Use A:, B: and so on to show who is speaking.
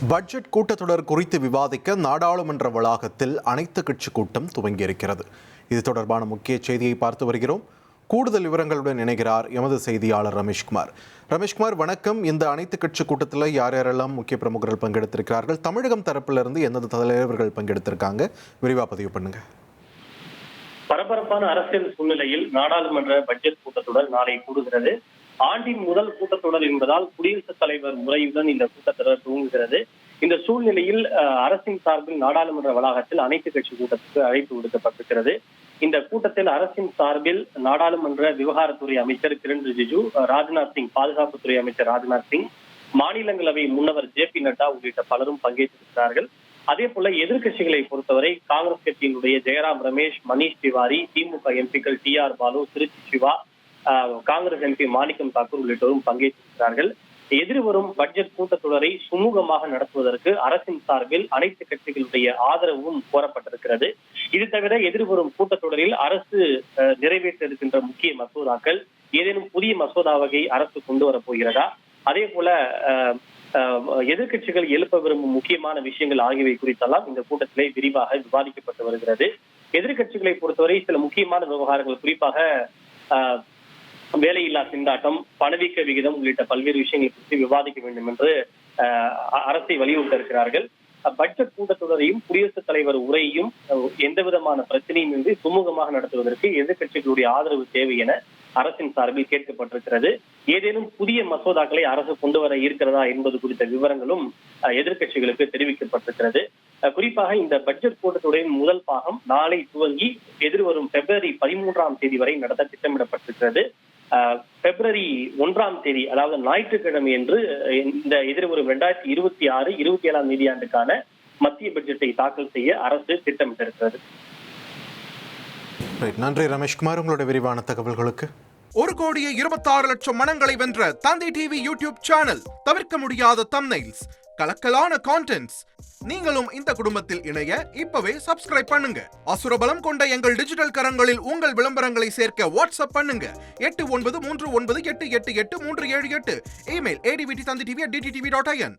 A: Budget கூட்டத்தொடர் குறித்து விவாதிக்க நாடாளுமன்ற வளாகத்தில் அனைத்து கட்சி கூட்டம் துவங்கியிருக்கிறது. இது தொடர்பான முக்கிய செய்தியை பார்த்து வருகிறோம். கூடுதல் விவரங்களுடன் இணைகிறார் எமது செய்தியாளர் ரமேஷ்குமார். ரமேஷ்குமார், வணக்கம். இந்த அனைத்து கட்சி கூட்டத்தில் யார் யாரெல்லாம் முக்கிய பிரமுகர்கள் பங்கெடுத்திருக்கிறார்கள்? தமிழகம் தரப்பிலிருந்து எந்தெந்த தலைவர்கள் பங்கெடுத்திருக்காங்க? விரிவாக பதிவு பண்ணுங்க.
B: பரபரப்பான அரசியல் சூழ்நிலையில் நாடாளுமன்ற பட்ஜெட் கூட்டத்தொடர் நாளை கூடுகிறது. ஆண்டின் முதல் கூட்டத்தொடர் என்பதால் குடியரசுத் தலைவர் முறையுடன் இந்த கூட்டத்தொடர் துவங்குகிறது. இந்த சூழ்நிலையில் அரசின் சார்பில் நாடாளுமன்ற வளாகத்தில் அனைத்து கட்சி கூட்டத்துக்கு அழைப்பு விடுக்கப்பட்டிருக்கிறது. இந்த கூட்டத்தில் அரசின் சார்பில் நாடாளுமன்ற விவகாரத்துறை அமைச்சர் கிரண் ரிஜிஜு, ராஜ்நாத் சிங் பாதுகாப்புத்துறை அமைச்சர் ராஜ்நாத் சிங், மாநிலங்களவை முன்னவர் ஜே.பி. நட்டா உள்ளிட்ட பலரும் பங்கேற்றிருக்கிறார்கள். அதே போல எதிர்கட்சிகளை பொறுத்தவரை காங்கிரஸ் கட்சியினுடைய ஜெயராம் ரமேஷ், மணிஷ் திவாரி, திமுக எம்பிக்கள் டி.ஆர். பாலு, திருச்சி சிவா, காங்கிரஸ் எம்பி மாணிக்கம் தாக்கூர் உள்ளிட்டோரும் பங்கேற்றிருக்கிறார்கள். எதிர்வரும் பட்ஜெட் கூட்டத்தொடரை சுமூகமாக நடத்துவதற்கு அரசின் சார்பில் அனைத்து கட்சிகளுடைய ஆதரவும் கோரப்பட்டிருக்கிறது. இது தவிர எதிர்வரும் கூட்டத்தொடரில் அரசு நிறைவேற்ற இருக்கின்ற முக்கிய மசோதாக்கள், ஏதேனும் புதிய மசோதா வகை அரசு கொண்டு வரப்போகிறதா, அதே போல எதிர்கட்சிகள் எழுப்ப விரும்பும் முக்கியமான விஷயங்கள் ஆகியவை குறித்தெல்லாம் இந்த கூட்டத்திலே விரிவாக விவாதிக்கப்பட்டு வருகிறது. எதிர்கட்சிகளை பொறுத்தவரை சில முக்கியமான விவகாரங்கள், குறிப்பாக வேலையில்லா திண்டாட்டம், பணவீக்க விகிதம் உள்ளிட்ட பல்வேறு விஷயங்களை குறித்து விவாதிக்க வேண்டும் என்று அரசை வலியுறுத்த இருக்கிறார்கள். பட்ஜெட் கூட்டத்தொடரையும் குடியரசுத் தலைவர் உரையையும் எந்த விதமான பிரச்சனையும் இன்றி சுமூகமாக நடத்துவதற்கு எதிர்கட்சிகளுடைய ஆதரவு தேவை என அரசின் சார்பில் கேட்கப்பட்டிருக்கிறது. ஏதேனும் புதிய மசோதாக்களை அரசு கொண்டு வர இருக்கிறதா என்பது குறித்த விவரங்களும் எதிர்கட்சிகளுக்கு தெரிவிக்கப்பட்டிருக்கிறது. குறிப்பாக இந்த பட்ஜெட் கூட்டத்தொடரின் முதல் பாகம் நாளை துவங்கி எதிர்வரும் பிப்ரவரி 13ஆம் தேதி வரை நடத்த திட்டமிடப்பட்டிருக்கிறது. பிப்ரவரி 1ஆம் தேதி, அதாவது ஞாயிற்றுக்கிழமை என்று இந்த எதிர்வரும் 2026-27ஆம் நிதியாண்டுக்கான மத்திய பட்ஜெட்டை தாக்கல் செய்ய அரசு திட்டமிட்டிருக்கிறது.
A: நன்றி ரமேஷ்குமார், உங்களுடைய விரிவான தகவல்களுக்கு.
C: 1,26,00,000 மனங்களை வென்ற தந்தி டிவி யூடியூப் சேனல். தவிர்க்க முடியாத தம்ப்நெயில்ஸ், கலக்கலான கான்டென்ட்ஸ். நீங்களும் இந்த குடும்பத்தில் இணைய இப்பவே சப்ஸ்கிரைப் பண்ணுங்க. அசுரபலம் கொண்ட எங்கள் டிஜிட்டல் கரங்களில் உங்கள் விளம்பரங்களை சேர்க்க வாட்ஸ்அப் பண்ணுங்க. 8939888378. Email advtthanditv@dttv.in.